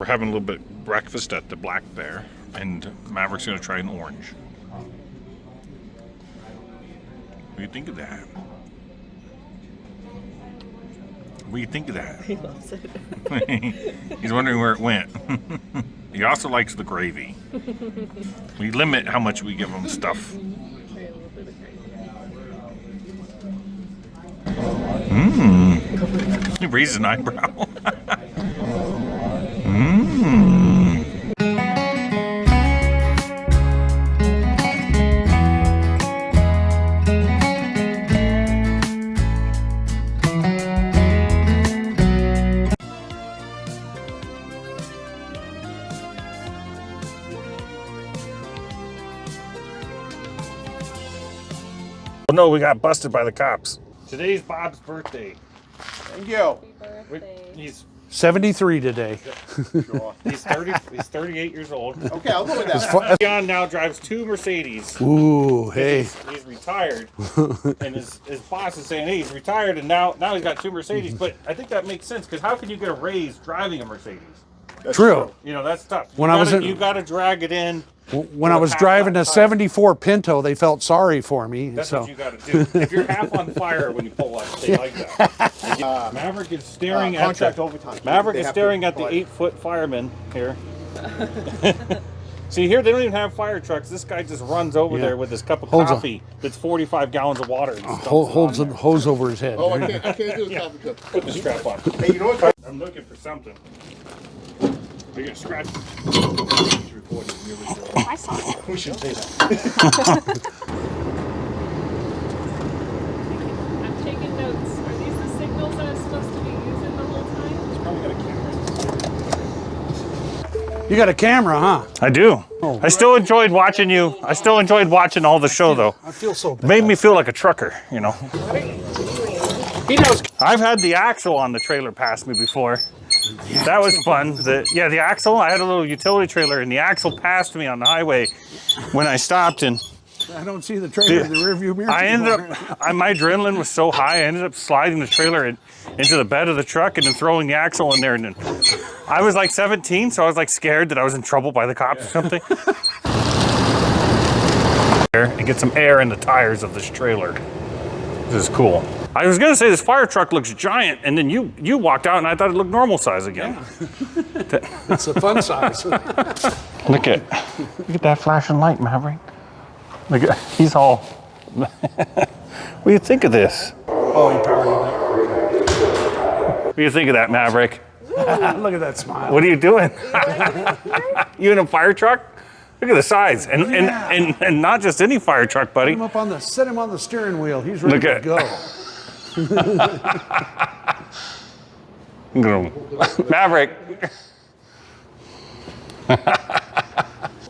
We're having a little bit of breakfast at the Black Bear, and Maverick's going to try an orange. What do you think of that? What do you think of that? He loves it. He's wondering where it went. He also likes the gravy. We limit how much we give him stuff. He raises an eyebrow. Oh no, we got busted by the cops. Today's Bob's birthday. Thank you. He's 73 today. he's 38 years old. Okay, I'll go with that. John now drives 2 Mercedes. Ooh, hey. He's retired, and his boss is saying, hey, he's retired, and now he's got 2 Mercedes. But I think that makes sense, because how can you get a raise driving a Mercedes? That's True. You know, that's tough. You got to drag it in. When I was driving a 74 Pinto, they felt sorry for me. That's so. what you got to do. If you're half on fire when you pull up, they like that. Maverick is staring at contract overtime. Maverick is staring at the 8-foot fireman here. See, here they don't even have fire trucks. This guy just runs over there with his cup of coffee that's 45 gallons of water. And Holds a hose over his head. Oh, I can't do the coffee cup. Put the strap on. Hey, you know what? I'm looking for something. We're gonna scratch. I saw it. We shouldn't say that. I'm taking notes. Are these the signals that I'm supposed to be using the whole time? Probably got a camera. You got a camera, huh? I do. I still enjoyed watching you. I still enjoyed watching all the show, though. I feel so bad. Made me feel like a trucker, you know. He knows. I've had the axle on the trailer pass me before. That was fun. The axle. I had a little utility trailer, and the axle passed me on the highway when I stopped. And I don't see the trailer in the rearview mirror. I ended up. My adrenaline was so high. I ended up sliding the trailer into the bed of the truck and then throwing the axle in there. And then I was like 17, so I was like scared that I was in trouble by the cops or something. And get some air in the tires of this trailer. This is cool. I was gonna say this fire truck looks giant, and then you walked out and I thought it looked normal size again. Yeah. It's a fun size. Look at that flashing light, Maverick. Look at, he's all. What do you think of this? Oh, he powered it up. What do you think of that, Maverick? Look at that smile. What are you doing? You in a fire truck? Look at the size, and not just any fire truck, buddy. Set him on the steering wheel. He's ready to go. Maverick.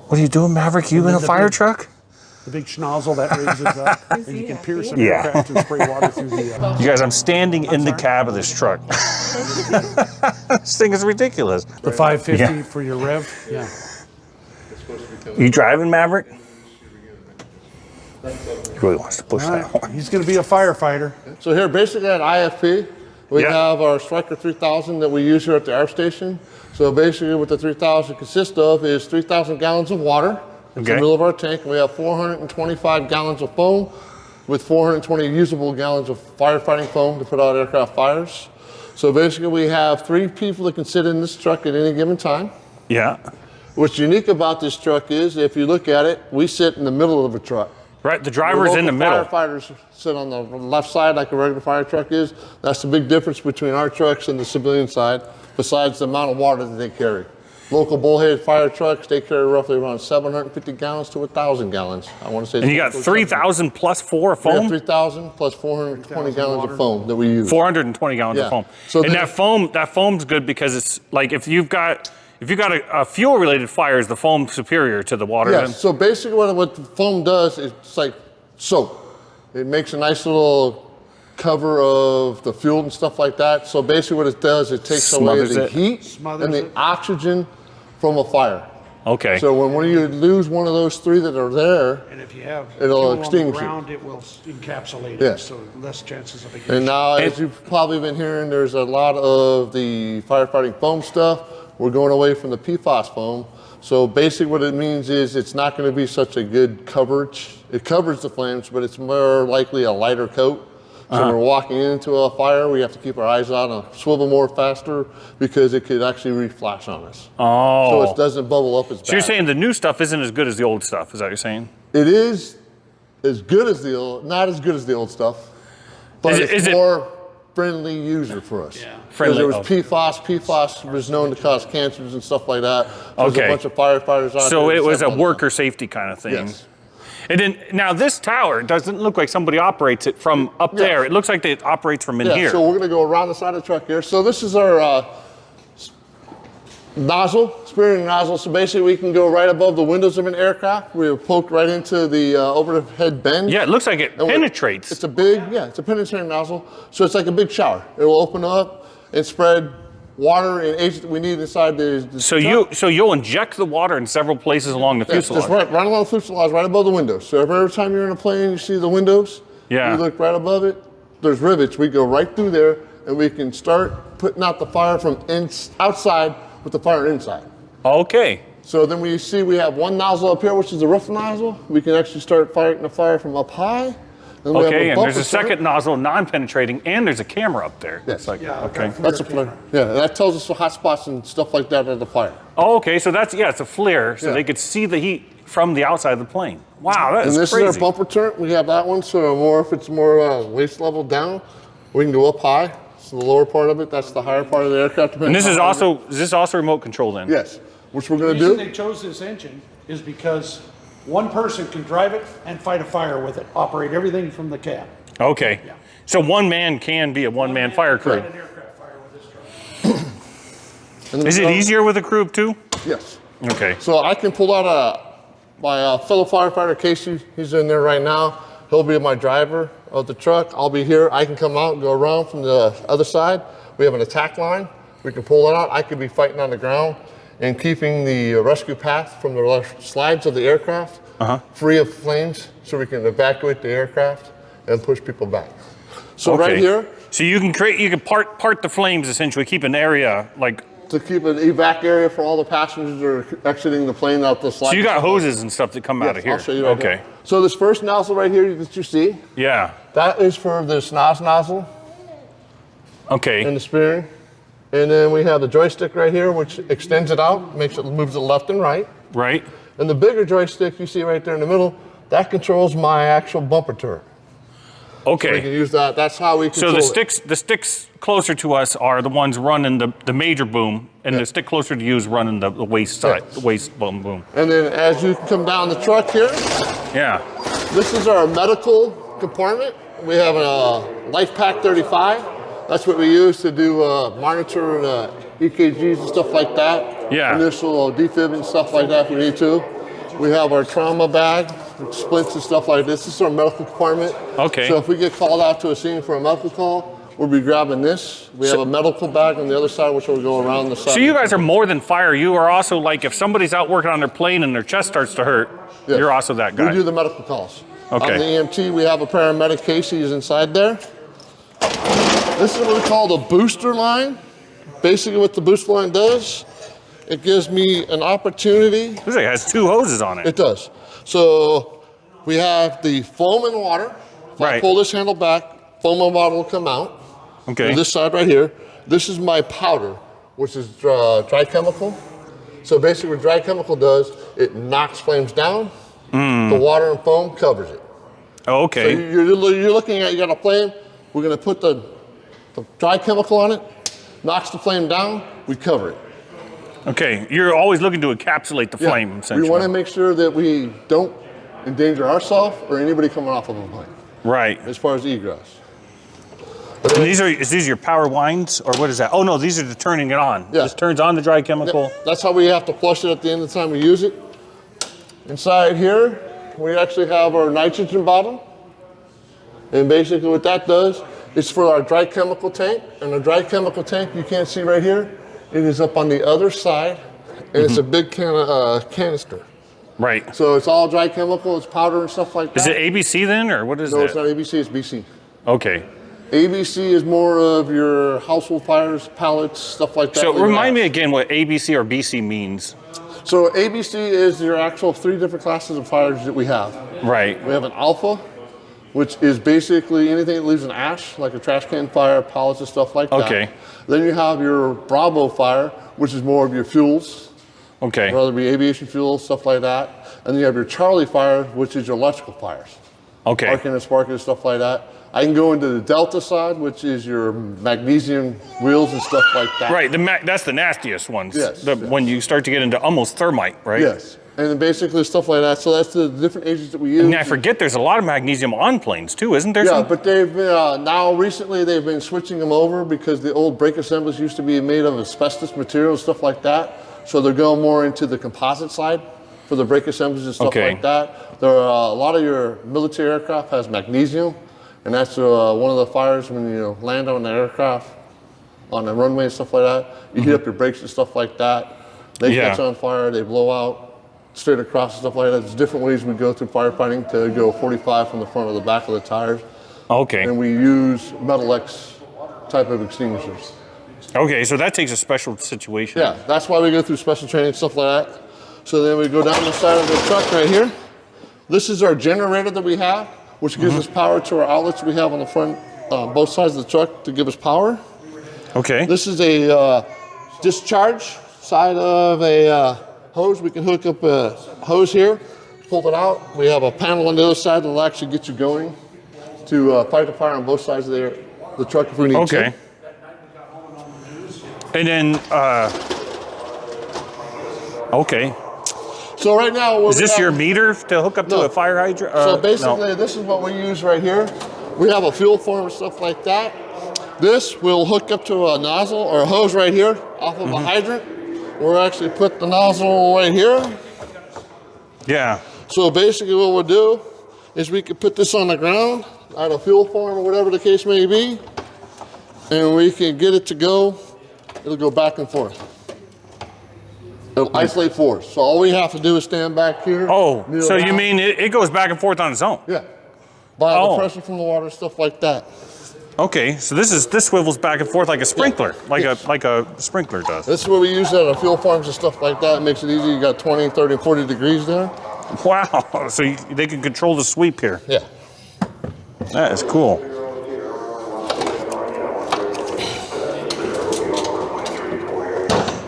What are you doing, Maverick? You in a fire truck? The big schnozzle that raises up, and you can pierce an aircraft and spray water through the... You guys, I'm standing in the cab of this truck. This thing is ridiculous. The 550 for your rev? Yeah. You driving, Maverick? He really wants to push that horn. He's going to be a firefighter. So here, basically at IFP, we have our Striker 3000 that we use here at the air station. So basically what the 3000 consists of is 3,000 gallons of water in the middle of our tank. And we have 425 gallons of foam with 420 usable gallons of firefighting foam to put out aircraft fires. So basically we have 3 people that can sit in this truck at any given time. Yeah. What's unique about this truck is, if you look at it, we sit in the middle of a truck. Right, the driver's in the middle. Firefighters sit on the left side like a regular fire truck is. That's the big difference between our trucks and the civilian side, besides the amount of water that they carry. Local bullhead fire trucks, they carry roughly around 750 gallons to 1,000 gallons. I want to say. And you got 3,000 plus 4 of foam? 3,000 plus 420 gallons of foam that we use. 420 gallons of foam. So and that foam's good because it's like if you've got a fuel-related fire, is the foam superior to the water? Yes, so basically what the foam does is it's like soap. It makes a nice little cover of the fuel and stuff like that. So basically what it does, it takes away the heat and the oxygen from a fire. Okay. So when you lose one of those 3 that are there, and if you have it'll fuel on the extinguish ground, it will encapsulate Yes. it, so less chances of ignition. And now, as you've probably been hearing, there's a lot of the firefighting foam stuff we're going away from the PFAS foam. So basically what it means is it's not going to be such a good coverage. It covers the flames, but it's more likely a lighter coat. So when we're walking into a fire, we have to keep our eyes on and swivel more faster because it could actually re-flash on us. Oh. So it doesn't bubble up as bad. So you're saying the new stuff isn't as good as the old stuff, is that what you're saying? It is as good as the old, not as good as the old stuff, but it's more friendly user for us. Yeah. Friendly. There was PFAS. PFAS was known to cause cancers and stuff like that. There's a bunch of firefighters out there. So it was a worker safety kind of thing. Yes. And then, now this tower doesn't look like somebody operates it from up there. It looks like it operates from in here. So we're gonna go around the side of the truck here. So this is our nozzle, spearing nozzle. So basically we can go right above the windows of an aircraft. We're poked right into the overhead bin. Yeah, it looks like it penetrates. It's a big, it's a penetrating nozzle. So it's like a big shower. It will open up and spread water and agent that we need inside the truck. So you'll inject the water in several places along the fuselage. Just right along the fuselage, right above the windows. So every time you're in a plane, you see the windows. Yeah. You look right above it. There's rivets. We go right through there, and we can start putting out the fire from outside with the fire inside. Okay. So then we see we have one nozzle up here, which is the roof nozzle. We can actually start fighting the fire from up high. Okay, and there's a second nozzle, non-penetrating, and there's a camera up there. Yes. Okay. That's a flare. Yeah, that tells us the hot spots and stuff like that of the fire. Oh, okay, so that's, it's a flare, so they could see the heat from the outside of the plane. Wow, that is crazy. And this is our bumper turret. We have that one, so if it's more waist level down, we can go up high. So the lower part of it, that's the higher part of the aircraft. And this is also remote control then? Yes, which we're going to The do. reason they chose this engine is because one person can drive it and fight a fire with it, operate everything from the cab. Okay. Yeah. So one man can be a one-man fire crew. An aircraft fire with this truck. Is it easier with a crew of two? Yes. Okay. So I can pull out my fellow firefighter, Casey. He's in there right now. He'll be my driver of the truck. I'll be here. I can come out and go around from the other side. We have an attack line. We can pull it out. I could be fighting on the ground and keeping the rescue path from the slides of the aircraft free of flames so we can evacuate the aircraft and push people back. So right here. So you can part the flames essentially, keep an area like. To keep an evac area for all the passengers that are exiting the plane out the slide. So you got hoses and stuff that come out of here. I'll show you right here. So this first nozzle right here that you see. Yeah. That is for this nozzle. Okay. And the spearing. And then we have the joystick right here, which extends it out, moves it left and right. Right. And the bigger joystick you see right there in the middle, that controls my actual bumper turret. Okay. So we can use that. That's how we control the sticks closer to us are the ones running the major boom, and the stick closer to you is running the waist side, the waist boom. And then as you come down the truck here, this is our medical compartment. We have a Life Pack 35. That's what we use to do monitor EKGs and stuff like that. Yeah. Initial defib and stuff like that if we need to. We have our trauma bag, splints and stuff like this. This is our medical compartment. Okay. So if we get called out to a scene for a medical call, we'll be grabbing this. We have a medical bag on the other side, which will go around the side. So you guys are more than fire. You are also like, if somebody's out working on their plane and their chest starts to hurt, you're also that guy. We do the medical calls. Okay. On the EMT, we have a paramedic. Casey is inside there. This is what we call the booster line. Basically what the booster line does, it gives me an opportunity. This thing has two hoses on it. It does. So we have the foam and water. If I pull this handle back, foam and water will come out. Okay. On this side right here. This is my powder, which is dry chemical. So basically what dry chemical does, it knocks flames down. The water and foam covers it. Oh, okay. So you're looking at, you got a flame, we're gonna put the dry chemical on it, knocks the flame down, we cover it. Okay, you're always looking to encapsulate the flame, essentially. We want to make sure that we don't endanger ourselves or anybody coming off of a plane. Right. As far as egress. And is these your power winds, or what is that? Oh no, these are the turning it on. Yeah. This turns on the dry chemical. Yeah. That's how we have to flush it at the end of the time we use it. Inside here, we actually have our nitrogen bottle. And basically what that does, it's for our dry chemical tank. And the dry chemical tank you can't see right here, it is up on the other side, and it's a big canister. Right. So it's all dry chemical, it's powder and stuff like that. Is it ABC then, or what is it? No, it's not ABC, it's BC. Okay. ABC is more of your household fires, pallets, stuff like that. So remind me again what ABC or BC means. So ABC is your actual 3 different classes of fires that we have. Right. We have an alpha, which is basically anything that leaves an ash, like a trash can fire, pallets and stuff like that. Okay. Then you have your Bravo fire, which is more of your fuels. Okay. Whether it be aviation fuel, stuff like that. And then you have your Charlie fire, which is your electrical fires. Okay. Arcing and sparking and stuff like that. I can go into the Delta side, which is your magnesium wheels and stuff like that. Right, that's the nastiest ones. Yes, When you start to get into almost thermite, right? Yes, and then basically stuff like that. So that's the different agents that we use. And I forget there's a lot of magnesium on planes too, isn't there? Yeah, but they've been, now recently they've been switching them over because the old brake assemblies used to be made of asbestos material and stuff like that. So they're going more into the composite side for the brake assemblies and stuff like that. There are a lot of your military aircraft has magnesium. And that's one of the fires when you land on the aircraft, on the runway and stuff like that. You heat up your brakes and stuff like that. They catch on fire, they blow out straight across and stuff like that. There's different ways we go through firefighting to go 45 from the front or the back of the tires. Okay. And we use Metal X type of extinguishers. Okay, so that takes a special situation. Yeah, that's why we go through special training and stuff like that. So then we go down the side of the truck right here. This is our generator that we have, which gives us power to our outlets we have on the front, both sides of the truck to give us power. Okay. This is a discharge side of a hose. We can hook up a hose here, pull it out. We have a panel on the other side that will actually get you going to fight the fire on both sides of the truck if we need to. Okay. And then, okay. So right now, is this your meter to hook up to a fire hydrant? So basically, this is what we use right here. We have a fuel form and stuff like that. This will hook up to a nozzle or a hose right here off of a hydrant. We'll actually put the nozzle right here. Yeah. So basically what we'll do is we can put this on the ground at a fuel form or whatever the case may be, and we can get it to go. It'll go back and forth. It'll isolate force. So all we have to do is stand back here. Oh, so you mean it goes back and forth on its own? Yeah. By the pressure from the water, stuff like that. Okay, so this swivels back and forth like a sprinkler, like a sprinkler does. This is what we use at our fuel farms and stuff like that. It makes it easy. You got 20, 30, 40 degrees there. Wow, so they can control the sweep here. Yeah. That is cool.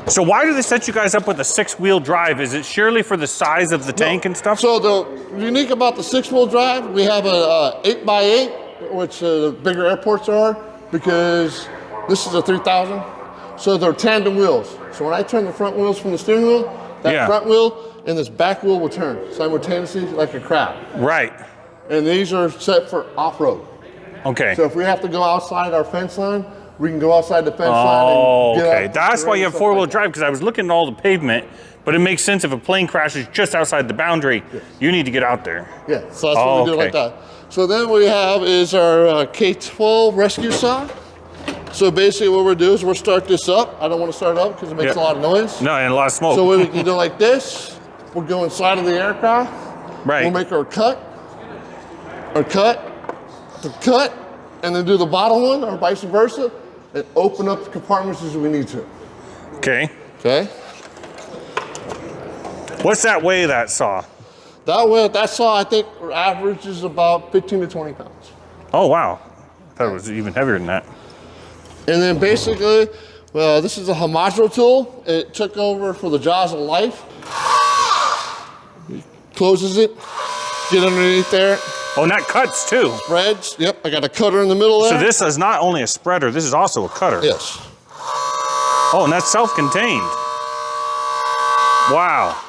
So why do they set you guys up with a 6-wheel drive? Is it surely for the size of the tank and stuff? So the unique about the 6-wheel drive, we have a 8x8, which the bigger airports are, because this is a 3000. So they're tandem wheels. So when I turn the front wheels from the steering wheel, that front wheel and this back wheel will turn simultaneously like a crab. Right. And these are set for off-road. Okay. So if we have to go outside our fence line, we can go outside the fence line and get okay. out. That's why you have 4-wheel drive, because I was looking at all the pavement, but it makes sense if a plane crashes just outside the boundary, you need to get out there. Yeah, so that's what we do like that. So then we have is our K12 rescue saw. So basically what we'll do is we'll start this up. I don't want to start it up because it makes a lot of noise. No, and a lot of smoke. So what we can do like this, we'll go inside of the aircraft. Right. We'll make our cut, and then do the bottom one or vice versa, and open up the compartments as we need to. Okay. Okay. What's that weigh, that saw? That saw, I think, averages about 15 to 20 pounds. Oh, wow. I thought it was even heavier than that. And then basically, well, this is a Homogeno tool. It took over for the jaws of life. Closes it, get underneath there. Oh, and that cuts too. Spreads, yep, I got a cutter in the middle there. So this is not only a spreader, this is also a cutter. Yes. Oh, and that's self-contained. Wow.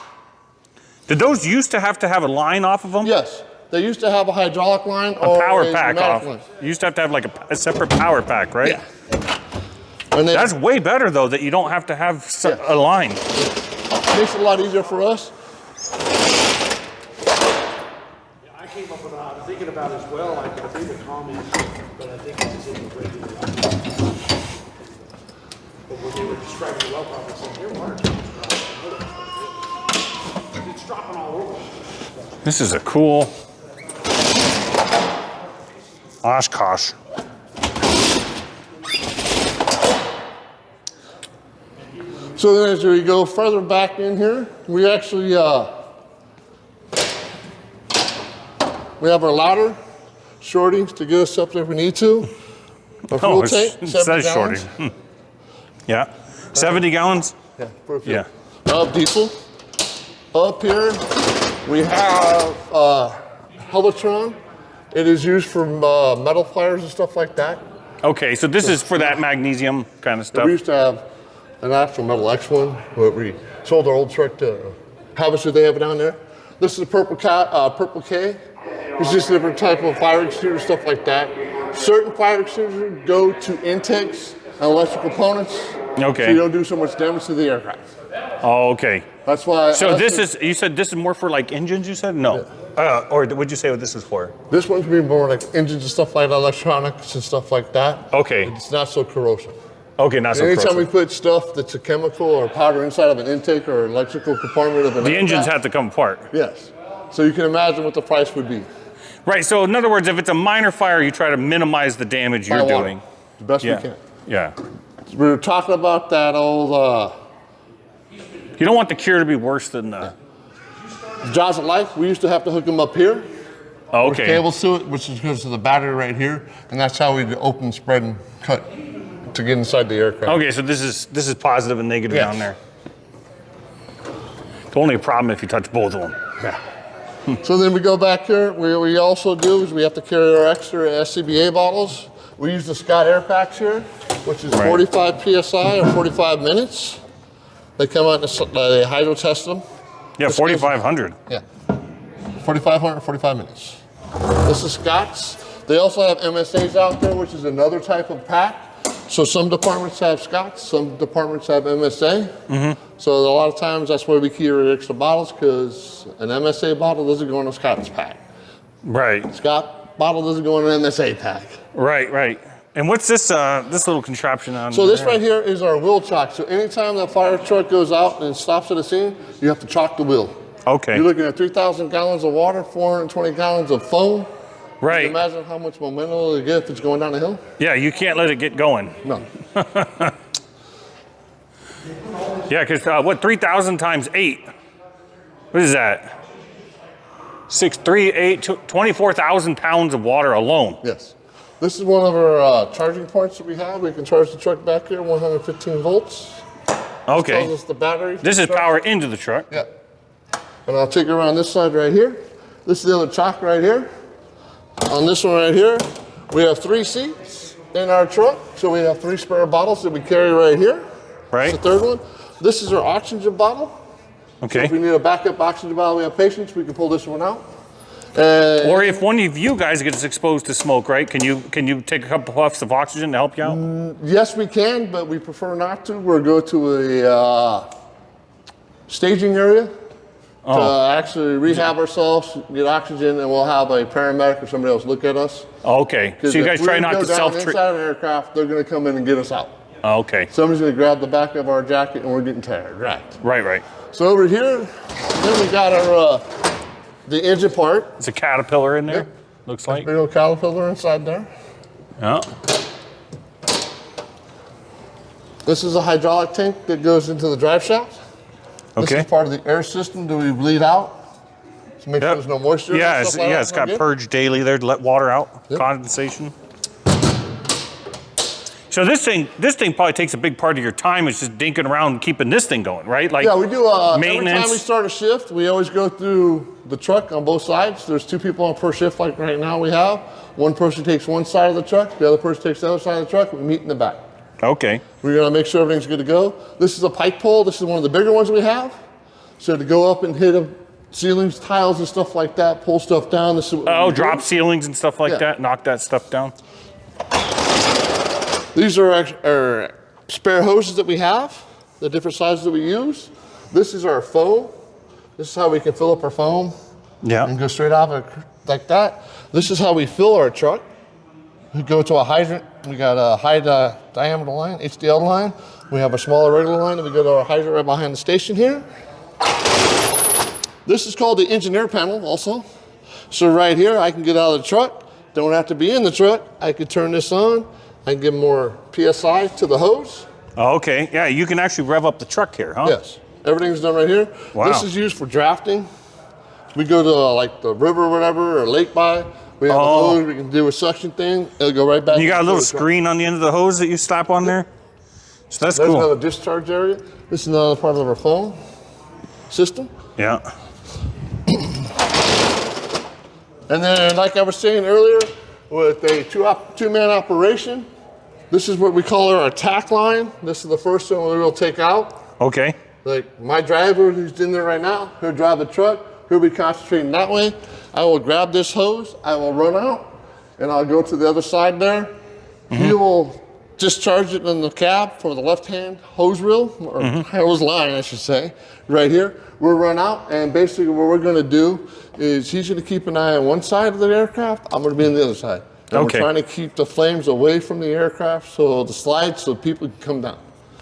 Did those used to have a line off of them? Yes. They used to have a hydraulic line or a power pack off. line. You used to have like a separate power pack, right? Yeah. And then, that's way better though, that you don't have to have a line. Makes it a lot easier for us. Yeah, I came up with I was thinking about as well, like I think the comments, but I think it's in the regular. But when they were describing the well pump, I said, their water dropping. It's dropping all over. This is a cool Oshkosh. So then as we go further back in here, we actually, we have our ladder, shorties to get us up there if we need to. Our fuel tank, it 70 says gallons. shorty. Yeah. 70 gallons? Yeah, for fuel. Yeah. Diesel. Up here, we have Helitron. It is used for metal pliers and stuff like that. Okay, so this is for that magnesium kind of stuff. We used to have an actual metal X1, but we sold our old truck to Havasu. They have it down there. This is a Purple K. It's just a different type of fire extinguisher, stuff like that. Certain fire extinguishers go to intakes and electrical components. Okay. So you don't do so much damage to the aircraft. Oh, okay. That's why. So this is, you said this is more for like engines, you said? No. Or would you say what this is for? This one's be more like engines and stuff like that, electronics and stuff like that. Okay. It's not so corrosive. Okay, not so Anytime we corrosive. put stuff that's a chemical or powder inside of an intake or electrical compartment of an The engines aircraft, have to come apart. yes. So you can imagine what the price would be. Right, so in other words, if it's a minor fire, you try to minimize the damage you're By water, doing. the best Yeah. we can. Yeah. We were talking about that old You don't want the cure to be worse than the. jaws of life. We used to have to hook them up here. Oh, With okay. cables to it, which is goes to the battery right here, and that's how we open, spread, and cut to get inside the aircraft. Okay, so this is positive and negative Yes. down there. It's only a problem if you touch both of them. So then we go back here. What we also do is we have to carry our extra SCBA bottles. We use the Scott Air Packs here, which is Right. 45 PSI or 45 minutes. They come out and they hydro test them. Yeah, 4,500. Yeah. 4,500, 45 minutes. This is Scott's. They also have MSAs out there, which is another type of pack. So some departments have Scott's, some departments have MSA. So a lot of times that's why we carry extra bottles, because an MSA bottle doesn't go in a Scott's pack. Right, Scott bottle doesn't go in an MSA pack. right. And what's this this little contraption on So this there? right here is our wheel chock. So anytime that fire truck goes out and stops at a scene, you have to chock the wheel. Okay, You're looking at 3,000 gallons of water, 420 gallons of foam. Can you right. imagine how much momentum it'll get if it's going down a hill? Yeah, you can't let it get going. No. Yeah, because what, 3,000 times 8? What is that? 6, 3, 8, 24,000 pounds of water alone. Yes. This is one of our charging points that we have. We can charge the truck back here, 115 volts. Tells Okay. us the battery. This is power into the truck. Yeah. And I'll take it around this side right here. This is the other chock right here. On this one right here, we have 3 seats in our truck. So we have 3 spare bottles that we carry right here. Right. That's the third one. This is our oxygen bottle. Okay. If we need a backup oxygen bottle, we have patience, we can pull this one out. And Or if one of you guys gets exposed to smoke, right? Can you take a couple puffs of oxygen to help you out? yes, we can, but we prefer not to. We'll go to a staging area to actually rehab ourselves, get oxygen, and we'll have a paramedic or somebody else look at us. Okay. So you guys try not to self-treat. Inside an aircraft, they're going to come in and get us out. Okay. Somebody's going to grab the back of our jacket, and we're getting tired, right? Right. So over here, then we got our the engine part. It's a caterpillar in there. Looks like. Big old caterpillar inside there. Yeah. This is a hydraulic tank that goes into the drive shaft. This Okay. is part of the air system that we bleed out to make sure there's no moisture. Yeah, and it's, stuff like that. it's got Okay. purge daily there to let water out, Yep. condensation. So this thing probably takes a big part of your time. It's just dinking around and keeping this thing going, right? Like Yeah, we do. Every maintenance. time we start a shift, we always go through the truck on both sides. There's 2 people on per shift, like right now we have. One person takes one side of the truck, the other person takes the other side of the truck. We meet in the back. Okay. We're gonna make sure everything's good to go. This is a pipe pole. This is one of the bigger ones we have. So to go up and hit ceilings, tiles, and stuff like that, pull stuff down. This is what we do. Drop ceilings and stuff like Yeah. that. Knock that stuff down. These are our spare hoses that we have, the different sizes that we use. This is our foam. This is how we can fill up our foam Yeah. and go straight off it like that. This is how we fill our truck. We go to a hydrant. We got a high diameter line, HDL line. We have a smaller regular line, and we go to our hydrant right behind the station here. This is called the engineer panel also. So right here, I can get out of the truck. Don't have to be in the truck. I can turn this on. I can give more PSI to the hose. Oh, okay. Yeah, you can actually rev up the truck here, huh? Yes. Everything's done right here. Wow. This is used for drafting. We go to like the river or whatever, or lake by. We have a hose, we can do a suction thing. It'll go right back. You got a little screen on the end of the hose that you slap on there? So that's There's cool. another discharge area. This is another part of our phone system. Yeah. And then, like I was saying earlier, with a two-man operation, this is what we call our attack line. This is the first one we'll take out. Okay. Like my driver who's in there right now, he'll drive the truck, he'll be concentrating that way. I will grab this hose, I will run out, and I'll go to the other side there. He will discharge it in the cab for the left-hand hose reel, or hose line, I should say, right here. We'll run out, and basically what we're gonna do is he's gonna keep an eye on one side of the aircraft, I'm gonna be on the other side. And Okay. we're trying to keep the flames away from the aircraft, so the slides, so people can come down.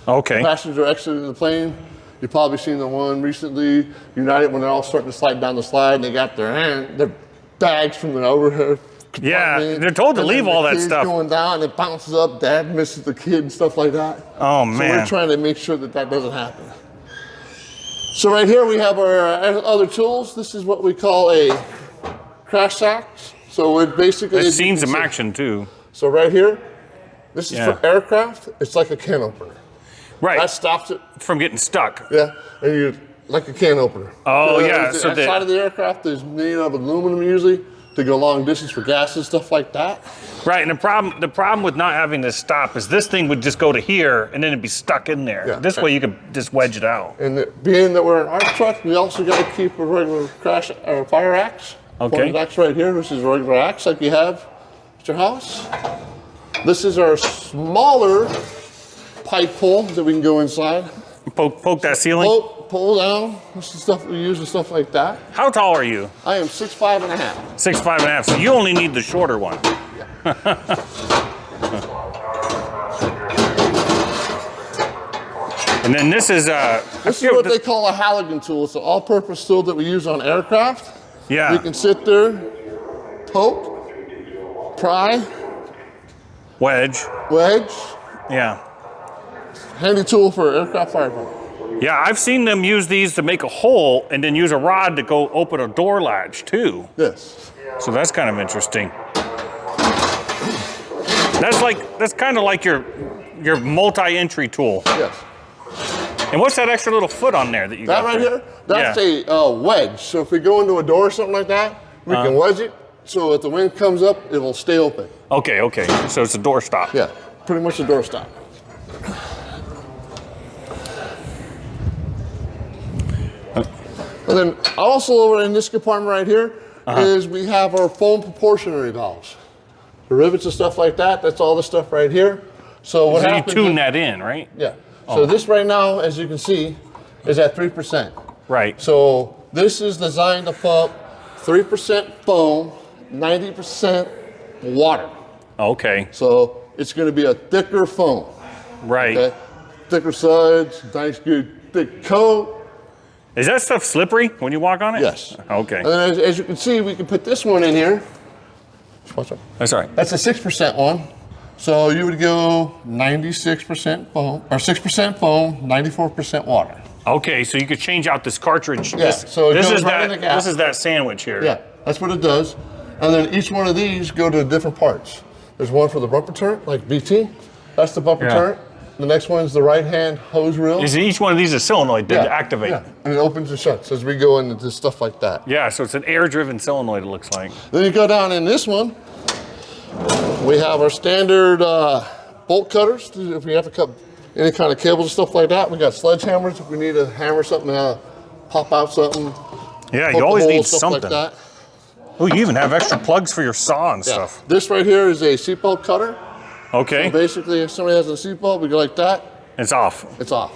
Okay. Passengers are exiting the plane. You've probably seen the one recently, United, when they're all starting to slide down the slide, and they got their bags from the overhead. Yeah, they're told to leave all that stuff. Going down, it bounces up, dad misses the kid and stuff like that. Oh, So man. we're trying to make sure that that doesn't happen. So right here we have our other tools. This is what we call a crash axe. So it basically... I've seen some action too. So right here, this is Yeah. for aircraft. It's like a can opener. Right. That stops it. From getting stuck. Yeah, and you like a can opener. Oh, So yeah, The so the- outside of the aircraft is made of aluminum usually to go long distance for gas and stuff like that. Right, and the problem with not having this stop is this thing would just go to here and then it'd be stuck in there. Yeah. This way you could just wedge it out. And being that we're an arc truck, we also got to keep a regular crash or fire axe. Okay. Pointed axe right here. This is a regular axe like you have at your house. This is our smaller pipe pull that we can go inside. Poke that ceiling. Pull down. This is stuff we use and stuff like that. How tall are you? I am 6'5" and a half. 6'5.5", so you only need the shorter one. And then this is This is what they call a Halligan tool. It's an all-purpose tool that we use on aircraft. Yeah. You can sit there, poke, pry, wedge. wedge. Yeah. Handy tool for aircraft firefighting. Yeah, I've seen them use these to make a hole and then use a rod to go open a door latch too. Yes. So that's kind of interesting. That's kind of like your multi-entry tool. Yes. And what's that extra little foot on there that you That got right there? here, that's a wedge. So if we go into a door or something like that, we can wedge it. So if the wind comes up, it will stay open. Okay. So it's a door stop. Yeah, pretty much a door stop. And then also over in this compartment right here is we have our foam proportionary valves. The rivets and stuff like that, that's all the stuff right here. So what So you happens tune is- that in, right? Yeah. So this right now, as you can see, is at 3%. Right. So this is designed to pump 3% foam, 90% water. Okay. So it's going to be a thicker foam. Right. Okay? Thicker sides, nice good thick coat. Is that stuff slippery when you walk on it? Yes. Okay. And then as you can see, we can put this one in here. Watch out. That's all right. That's a 6% one. So you would go 96% foam, or 6% foam, 94% water. Okay, so you could change out this cartridge. Yeah, so it this goes is right in that. the gap. This is that sandwich here. Yeah, that's what it does. And then each one of these go to different parts. There's one for the bumper turret, like BT. That's the bumper Yeah. turret. The next one's the right-hand hose reel. Is each one of these a solenoid to activate? Yeah, and it opens and shuts as we go into stuff like that. Yeah, so it's an air-driven solenoid, it looks like. Then you go down in this one, we have our standard bolt cutters. If we have to cut any kind of cables and stuff like that, we got sledgehammers if we need to hammer something out, pop out something. Yeah, poke you a always hole, need stuff something. like that. Oh, you even have extra plugs for your saw and Yeah. stuff. This right here is a seatbelt cutter. Okay, Basically, if somebody has a seatbelt, we go like that, it's off. it's off.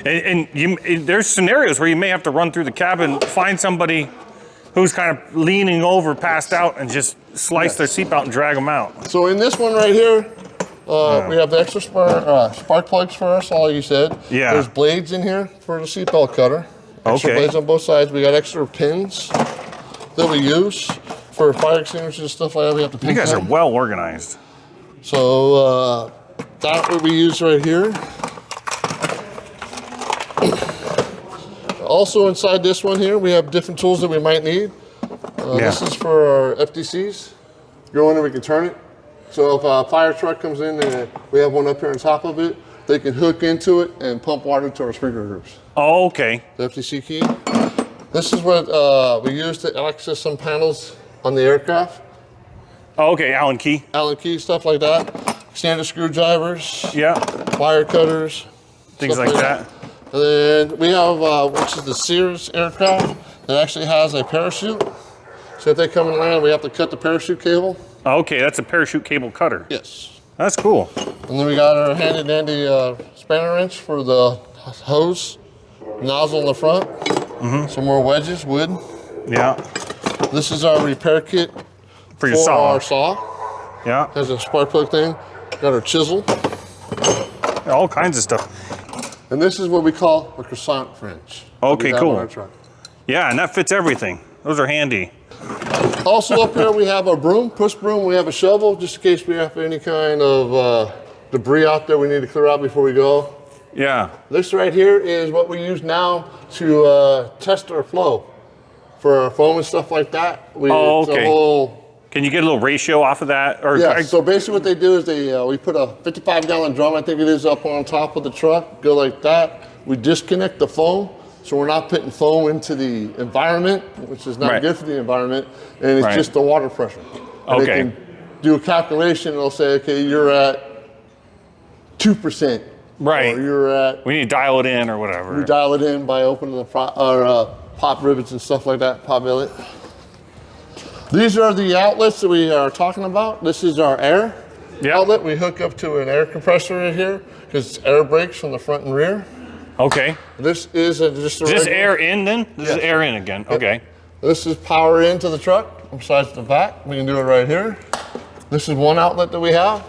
And there's scenarios where you may have to run through the cabin, find somebody who's kind of leaning over, passed out, and just slice their seatbelt and drag them out. So in this one right here, we have the extra spark plugs for us, all you said. Yeah. There's blades in here for the seatbelt cutter. Extra Okay. blades on both sides. We got extra pins that we use for fire extinguishers and stuff like that. We have to pin You guys are them. well organized. So that what we use right here. Also inside this one here, we have different tools that we might need. This is for our FDCs. Go in and we can turn it. So if a fire truck comes in and we have one up here on top of it, they can hook into it and pump water to our sprinkler groups. Oh, okay. The FDC key. This is what we use to access some panels on the aircraft. Oh, okay, Allen key. Allen key, stuff like that. Standard screwdrivers. Yeah. Wire cutters. Things like that. And then we have, which is the Sears aircraft that actually has a parachute. So if they come and land, we have to cut the parachute cable. Oh, okay, that's a parachute cable cutter. Yes. That's cool. And then we got our handy dandy spanner wrench for the hose nozzle in the front. Some more wedges, wood. Yeah. This is our repair kit For your saw. our saw. Yeah. Has a spark plug thing. Got our chisel. All kinds of stuff. And this is what we call a croissant wrench. Okay, we have cool. on our truck. Yeah, and that fits everything. Those are handy. Also up here we have a broom, push broom. We have a shovel just in case we have any kind of debris out there we need to clear out before we go. Yeah. This right here is what we use now to test our flow for our foam and stuff like that. Oh, it's a okay. whole, Can you get a little ratio off of that? Or yeah, so basically what they do is we put a 55-gallon drum, I think it is, up on top of the truck, go like that. We disconnect the foam, so we're not putting foam into the environment, which is not Right. good for the environment, and it's Right. just the water pressure. And Okay. they can do a calculation, and they'll say, okay, you're at 2%. Right. Or you're at, we need to dial it in or whatever. we dial it in by opening the pop rivets and stuff like that, pop billet. These are the outlets that we are talking about. This is our air outlet. We hook up to an air compressor in here because it's air brakes from the front and rear. Okay. This is just a Is this regular- air in then? This is Yes. air in again. Okay. This is power into the truck. Besides the back, we can do it right here. This is one outlet that we have.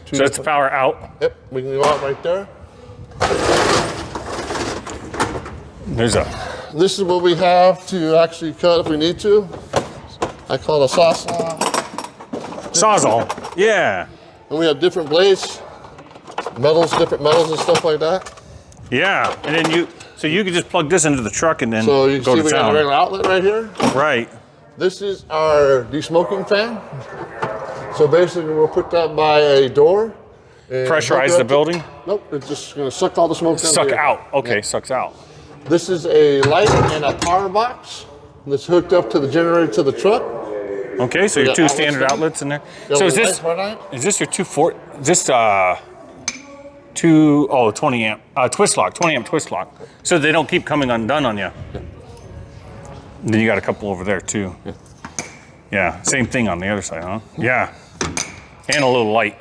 So that's the power out. Yep, we can go out right there. There's a. This is what we have to actually cut if we need to. I call it a sawzall. Sawzall. Yeah. And we have different blades, metals, different metals and stuff like that. Yeah. And then so you can just plug this into the truck and then So you go see to we got a town. regular outlet right here. Right. This is our desmoking fan. So basically we'll put that by a door. and Pressurize hook it the up to- building. Nope, it's just gonna suck all the smoke down Suck here. out. Okay, Yeah. sucks out. This is a light and a power box that's hooked up to the generator to the truck. Okay, so your got two outlets standard there. outlets in there. Got So a is little this light right on it. is this your 20 amp twist lock, 20 amp twist lock. So they don't keep coming undone on you. Yeah. Then you got a couple over there too. Yeah, same thing on the other side, huh? Yeah. And a little light.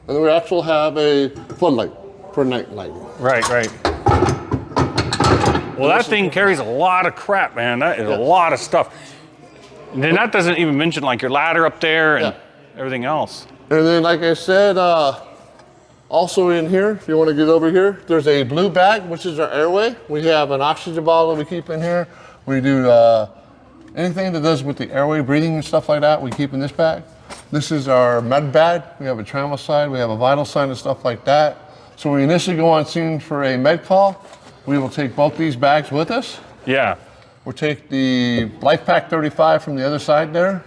And then we actually have a floodlight for night lighting. Right, right. Well, that thing carries a lot of crap, man. That is a lot of stuff. And then that doesn't even mention like your ladder up there and everything else. And then, like I said, also in here, if you want to get over here, there's a blue bag, which is our airway. We have an oxygen bottle we keep in here. We do anything that does with the airway, breathing and stuff like that, we keep in this bag. This is our med bag. We have a trauma side, we have a vital sign and stuff like that. So when we initially go on scene for a med call, we will take both these bags with us. Yeah. We'll take the Life Pack 35 from the other side there,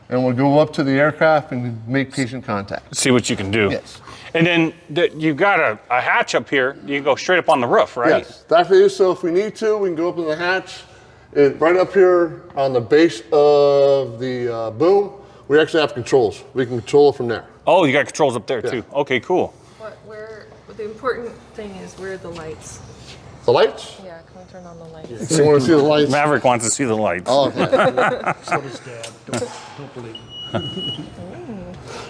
and we'll go up to the aircraft and make patient contact. See what you can do. Yes. And then you've got a hatch up here. You can go straight up on the roof, right? Yes, that is, so if we need to, we can go up in the hatch. And right up here on the base of the boom, we actually have controls. We can control it from there. Oh, you got controls up there too. Okay, cool. The important thing is where are the lights? The lights? Yeah, can we turn on the lights? You want to see the lights? Maverick wants to see the lights. Oh, okay. So does Dad. Don't believe me.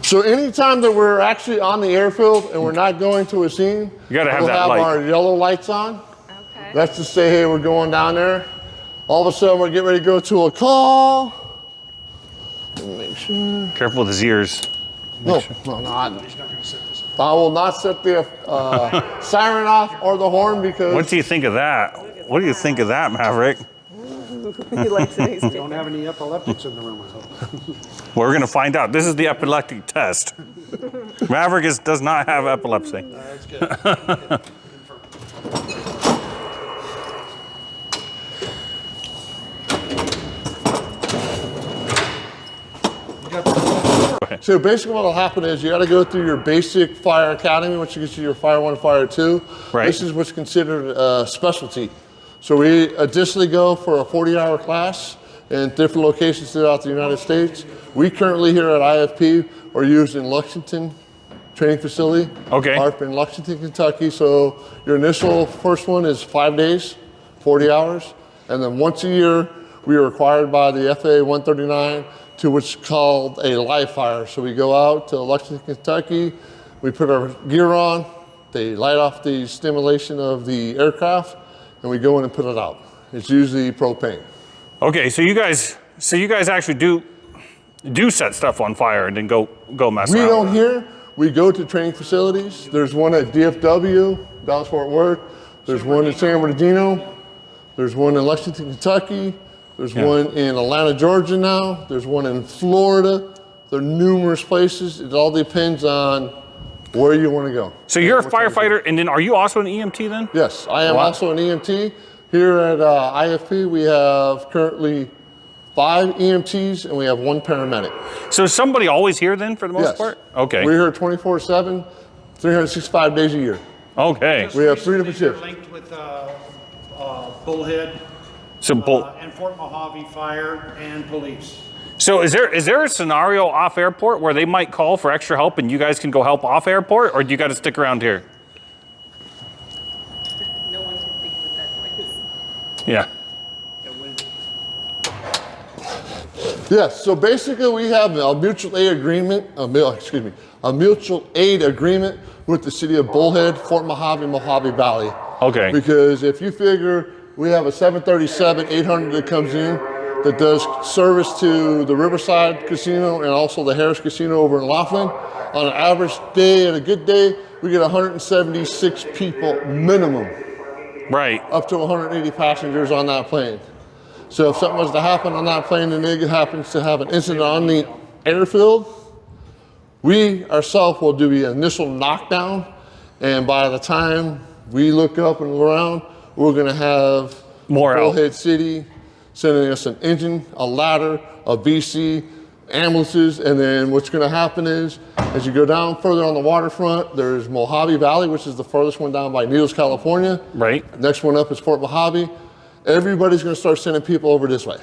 So anytime that we're actually on the airfield and we're not going to a scene, You gotta have we'll that have light. our yellow lights on. Okay. That's to say, hey, we're going down there. All of a sudden, we're getting ready to go to a call. Make sure. Careful with his ears. No, I will not set the siren off or the horn because What do you think of that? What do you think of that, Maverick? He likes it. He's Don't have any epileptics in the room, I hope. We're gonna find out. This is the epileptic test. Maverick does not have epilepsy. That's good. So basically what will happen is you got to go through your basic fire academy, which gets you your Fire 1, Fire 2. Right. This is what's considered a specialty. So we additionally go for a 40-hour class in different locations throughout the United States. We currently here at IFP are used in Lexington training facility. Okay. Up in Lexington, Kentucky. So your initial first one is 5 days, 40 hours. And then once a year, we are required by the FAA 139 to what's called a live fire. So we go out to Lexington, Kentucky, we put our gear on, they light off the stimulation of the aircraft, and we go in and put it out. It's usually propane. Okay, so you guys actually do set stuff on fire and then go mess We around. don't here, we go to training facilities. There's one at DFW, Dallas Fort Worth. There's one in San Bernardino. There's one in Lexington, Kentucky. There's one in Atlanta, Georgia now. There's one in Florida. There are numerous places. It all depends on where you want to go. So you're a firefighter, and then are you also an EMT then? Yes, I am Wow. also an EMT. Here at IFP, we have currently 5 EMTs and we have 1 paramedic. So is somebody always here then for the most Yes. part? Okay. We're here 24/7, 365 days a year. Okay. We have 3 different They're shifts. linked with Bullhead So and Fort Mojave Fire and Police. So is there a scenario off airport where they might call for extra help and you guys can go help off airport, or do you got to stick around here? No one can think of it that way. Yeah. Yes, so basically we have a mutual aid agreement, a mutual aid agreement with the city of Bullhead, Fort Mojave, Mojave Valley. Okay. Because if you figure we have a 737-800 that comes in that does service to the Riverside Casino and also the Harris Casino over in Laughlin. On an average day, and a good day, we get 176 people minimum, Right. up to 180 passengers on that plane. So if something was to happen on that plane and it happens to have an incident on the airfield, we ourselves will do the initial knockdown, and by the time we look up and around, we're gonna have More out. Bullhead City sending us an engine, a ladder, a VC, ambulances, and then what's gonna happen is, as you go down further on the waterfront, there's Mojave Valley, which is the furthest one down by Needles, California. Right. Next one up is Fort Mojave. Everybody's gonna start sending people over this way.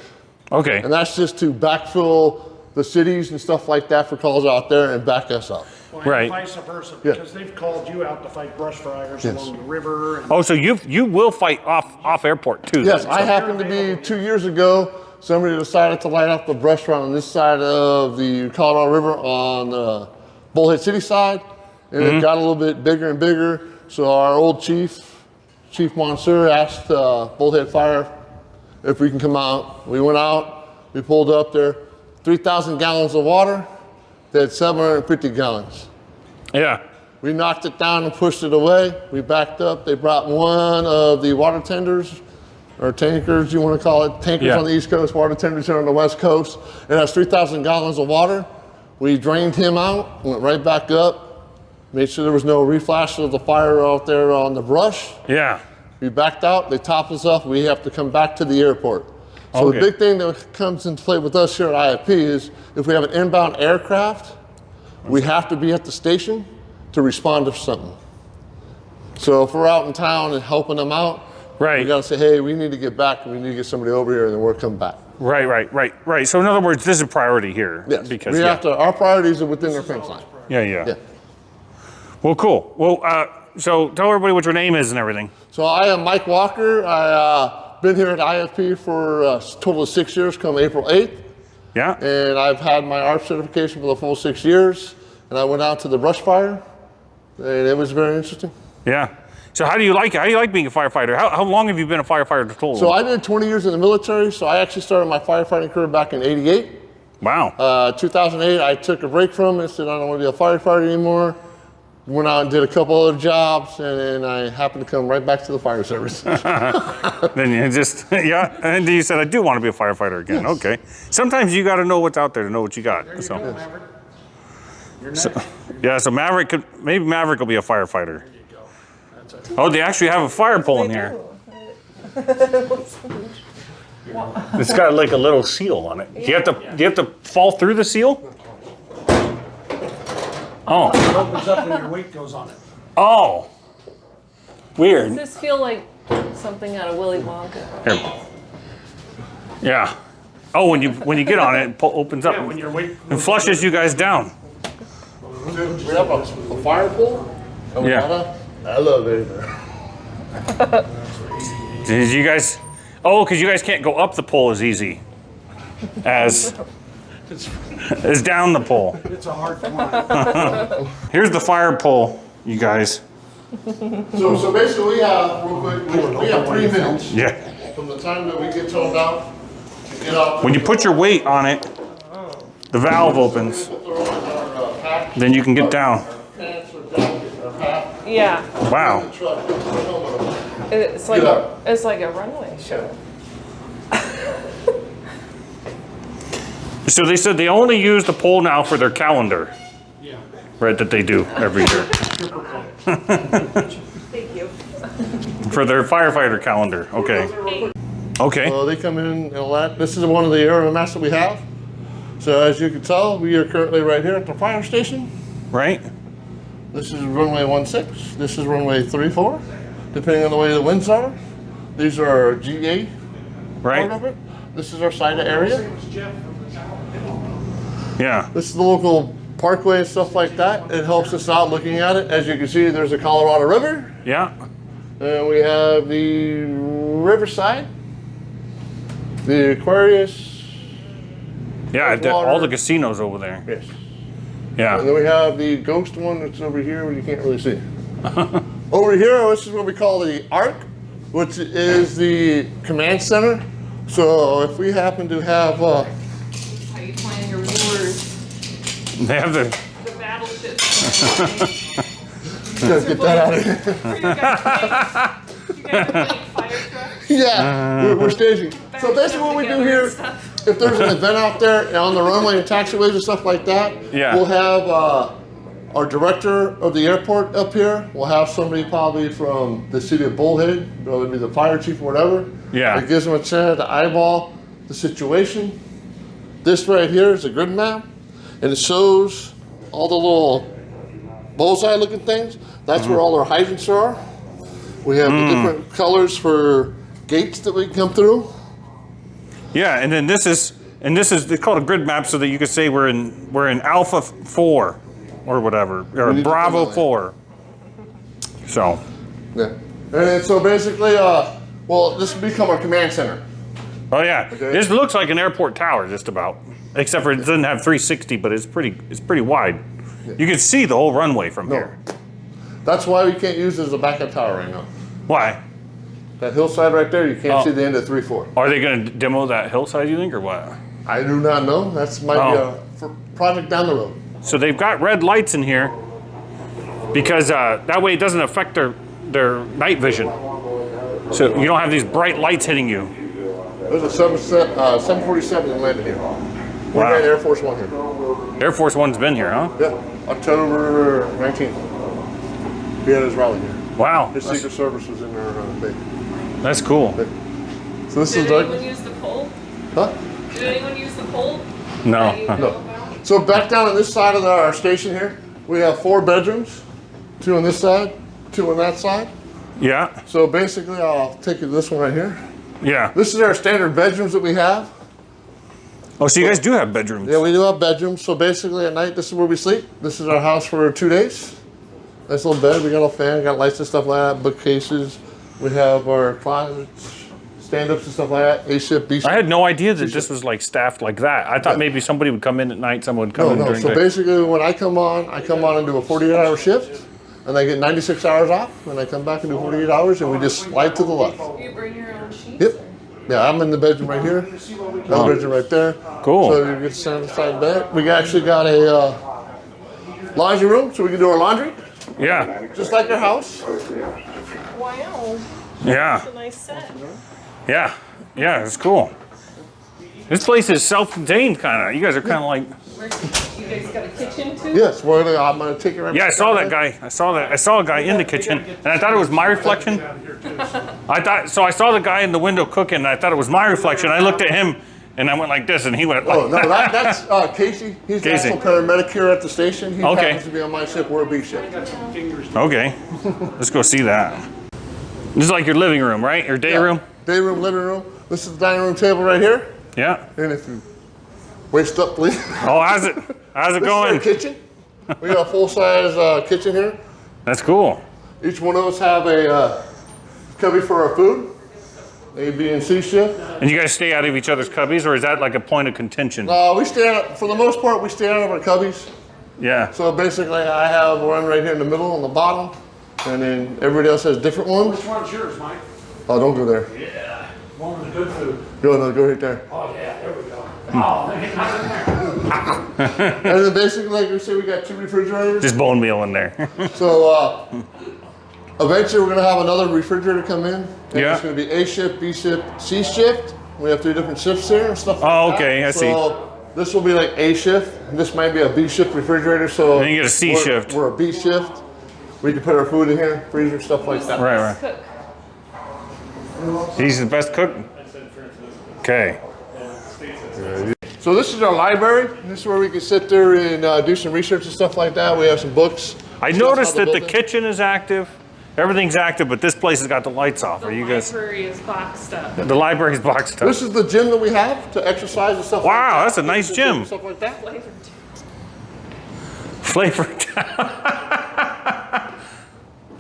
Okay. And that's just to backfill the cities and stuff like that for calls out there and back us up. Well, Right. and vice versa, Yeah. because they've called you out to fight brush fires Yes. along the river. And Oh, so you will fight off airport too? Yes, then, I so- happened to be 2 years ago, somebody decided to light up the brush run on this side of the Colorado River on the Bullhead City side, and it got a little bit bigger and bigger. So our old Chief Monsieur asked Bullhead Fire if we can come out. We went out, we pulled up there, 3,000 gallons of water, they had 750 gallons. Yeah. We knocked it down and pushed it away. We backed up. They brought one of the water tenders, or tankers, you want to call it. Tankers Yeah. on the East Coast, water tenders here on the West Coast. It has 3,000 gallons of water. We drained him out, went right back up, made sure there was no reflash of the fire out there on the brush. Yeah. We backed out, they topped us off. We have to come back to the airport. So Okay. the big thing that comes into play with us here at IFP is if we have an inbound aircraft, we have to be at the station to respond to something. So if we're out in town and helping them out, Right. we gotta say, hey, we need to get back, we need to get somebody over here, and then we'll come back. Right. So in other words, this is a priority here. Yes, Because we have to, our priorities are within our fence line. Yeah. Yeah. Well, cool. Well, so tell everybody what your name is and everything. So I am Mike Walker. I been here at IFP for a total of 6 years, come April 8th. Yeah. And I've had my ARP certification for the full 6 years. And I went out to the brush fire, and it was very interesting. Yeah. So how do you like it? How do you like being a firefighter? How long have you been a firefighter total? So I did 20 years in the military, so I actually started my firefighting career back in '88. Wow. 2008, I took a break from it, said I don't want to be a firefighter anymore. Went out and did a couple other jobs, and then I happened to come right back to the fire service. Then you just, yeah. And you said, I do want to be a firefighter again. Yes. Okay. Sometimes you got to know what's out there to know what you got. There you So. go, Maverick. Yeah, so Maverick maybe Maverick will be a firefighter. Oh, they actually have a fire pole in here. It's got like a little seal on it. Do you have to fall through the seal? Oh. It opens up and your weight goes on it. Oh. Weird. Does this feel like something out of Willy Wonka? Here. Yeah. Oh, when you get on it, it opens up Yeah, when your weight and flushes you guys down. We have a fire pole. And we have an elevator. Did you guys? Oh, because you guys can't go up the pole as easy as down the pole. It's a hard climb. Here's the fire pole, you guys. So basically we have, real quick, we have 3 minutes Yeah. from the time that we get told out to get out. When you put your weight on it, the valve opens. Then you can get down. Yeah. Wow. It's like a runway show. So they said they only use the pole now for their calendar. Yeah. Right, that they do every year. Thank you. For their firefighter calendar. Okay. Okay. So they come in and all that. This is one of the aerial maps that we have. So as you can tell, we are currently right here at the fire station. Right? This is runway 16. This is runway 34, depending on the way the winds are. These are our GA part of Right? it. This is our side area. Yeah. This is the local parkway and stuff like that. It helps us out looking at it. As you can see, there's a Colorado River. Yeah. And we have the Riverside, the Aquarius. Yeah, Water. all the casinos over there. Yes. And Yeah. then we have the ghost one that's over here where you can't really see. Over here, this is what we call the ARC, which is the command center. So if we happen to have, How you plan your wars. They have the The battleship. gotta get that out of here. You guys are playing fire trucks. Yeah, we're staging. So basically what we do here, if there's an event out there on the runway and taxiways and stuff like that, Yeah. we'll have our director of the airport up here. We'll have somebody probably from the city of Bullhead, whether it be the fire chief or whatever. Yeah. It gives them a chance to eyeball the situation. This right here is a grid map, and it shows all the little bullseye looking things. That's where all our hydrants are. We have the different colors for gates that we can come through. Yeah, and then this is it's called a grid map so that you could say we're in Alpha 4 or whatever, or need to Bravo put it 4. So, Yeah. And then, so basically, well, this will become our command center. oh yeah, Okay. this looks like an airport tower just about, except for it doesn't have 360, but it's pretty wide. You can see the whole runway from here. That's why we can't use it as a backup tower right now. Why? That hillside right there, you can't Oh. see the end of 3-4. Are they going to demo that hillside, you think, or what? I do not know. That's might be Oh. a project down the road. So they've got red lights in here because that way it doesn't affect their night vision. So you don't have these bright lights hitting you. There's a 747 that landed here. We Wow. had Air Force One here. Air Force One's been here, huh? Yeah, October 19th. We had his rally here. Wow, His Secret Service was in there. that's cool. So this Did is anyone like, use the pole? huh? Did anyone use the pole? No. That you know No. about? So back down on this side of our station here, we have 4 bedrooms, 2 on this side, 2 on that side. Yeah, So basically, I'll take you to this one right here. yeah. This is our standard bedrooms that we have. Oh, so you guys do have bedrooms? Yeah, we do have bedrooms. So basically, at night, this is where we sleep. This is our house for 2 days. Nice little bed. We got a fan, got lights and stuff like that, bookcases. We have our closets, stand-ups and stuff like that. A shift, B shift. I had no idea that this was like staffed like that. I thought maybe somebody would come in at night, someone would come in No. during So the day. basically, when I come on and do a 48-hour shift, and I get 96 hours off, and I come back and do 48 hours, and we just slide to the left. You bring your own sheets? Yep. Yeah, I'm in the bedroom right here. Another bedroom right there. Cool. So you get stand side bed. We actually got a laundry room, so we can do our laundry, Yeah, just like your house. Wow. yeah, It's a nice set. yeah, yeah, it's cool. This place is self-contained kind of. You guys are kind of like, You guys got a kitchen too? Yes, I'm gonna take it right Yeah, I back saw down that there. guy. I saw a guy in the kitchen, and I thought it was my reflection. I saw the guy in the window cooking, and I thought it was my reflection. I looked at him, and I went like this, and he went like. Oh no, that's Casey. He's the Casey. actual paramedic here at the station. He Okay. happens to be on my shift. We're a B shift. Okay, let's go see that. This is like your living room, right? Your day room? Day room, living room. This is the dining room table right here. Yeah. And if you waist up, please. Oh, how's it This going? is our kitchen. We got a full-size kitchen here. That's cool. Each one of us have a cubby for our food. A, B, and C shift. And you guys stay out of each other's cubbies, or is that like a point of contention? We stay out, for the most part, we stay out of our cubbies. Yeah. So basically, I have one right here in the middle on the bottom, and then everybody else has different ones. Which one's yours, Mike? Oh, don't go there. Yeah. One with the good food. Go right there. Oh, yeah, there we go. Oh, there ain't nothing there. And then basically, like we say, we got 2 refrigerators. Just bone meal in there. So eventually, we're gonna have another refrigerator come in. And Yeah. It's gonna be A shift, B shift, C shift. We have 3 different shifts here and stuff like Oh, that. okay, I see. So this will be like A shift. And this might be a B shift refrigerator. So Then you get a C shift. We're a B shift. We can put our food in here, freezer, stuff like that. Right. Cook. He's the best cook. Okay. So this is our library. This is where we can sit there and do some research and stuff like that. We have some books. I Shows noticed how that the building- kitchen is active. Everything's active, but this place has got the lights off. The Are you guys? library is boxed up. The library's boxed up. This is the gym that we have to exercise and stuff like that. Wow, that's a nice gym. Stuff like that. Flavored.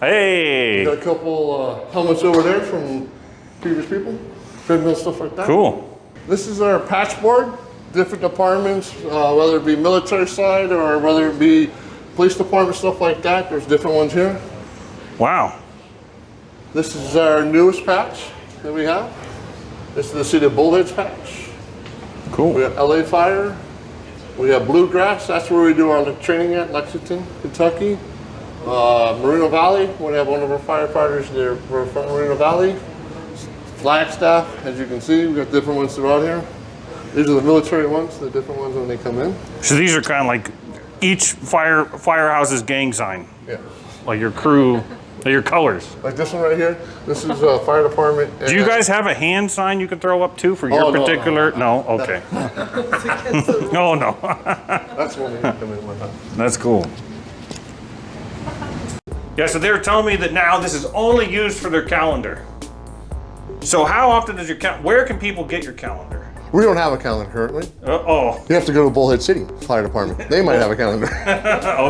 Hey. Got a couple helmets over there from previous people. Treadmill, stuff like that. Cool. This is our patch board. Different departments, whether it be military side or whether it be police department, stuff like that. There's different ones here. Wow. This is our newest patch that we have. This is the City of Bullheads patch. We Cool. have LA Fire. We have Bluegrass. That's where we do our training at, Lexington, Kentucky. Moreno Valley. We have one of our firefighters there. We're from Moreno Valley. Flagstaff, as you can see, we got different ones throughout here. These are the military ones, the different ones when they come in. So these are kind of like each firehouse's gang sign, Yeah. like your crew, your colors. Like this one right here. This is fire department. Do you guys have a hand sign you can throw up too for your Oh, no, particular? No. Okay. No, no. That's the one we have come in with. That's cool. Yeah, so they were telling me that now this is only used for their calendar. So how often does your where can people get your calendar? We don't have a calendar currently. Oh, You have to go to Bullhead City Fire Department. They might have a calendar.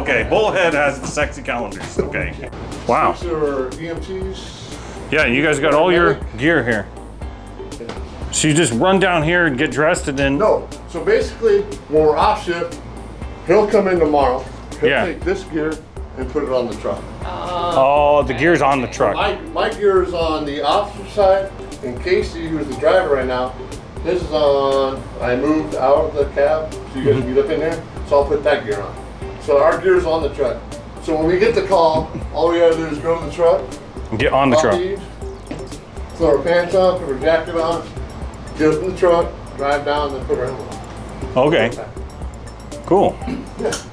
okay. Bullhead has the sexy calendars. Okay. Wow. These are EMTs. Yeah, you guys got all your gear here. So you just run down here and get dressed and then. No. So basically, when we're off shift, he'll come in tomorrow. He'll Yeah. take this gear and put it on the truck. Oh, the gear's on the truck. My gear is on the officer side, and Casey, who's the driver right now, his is on. I moved out of the cab so you guys can get up in there, so I'll put that gear on. So our gear's on the truck. So when we get the call, all we gotta do is go to the truck, Get on the off truck. these, throw our pants on, put our jacket on, get up in the truck, drive down, then put our helmet on. Okay. Cool.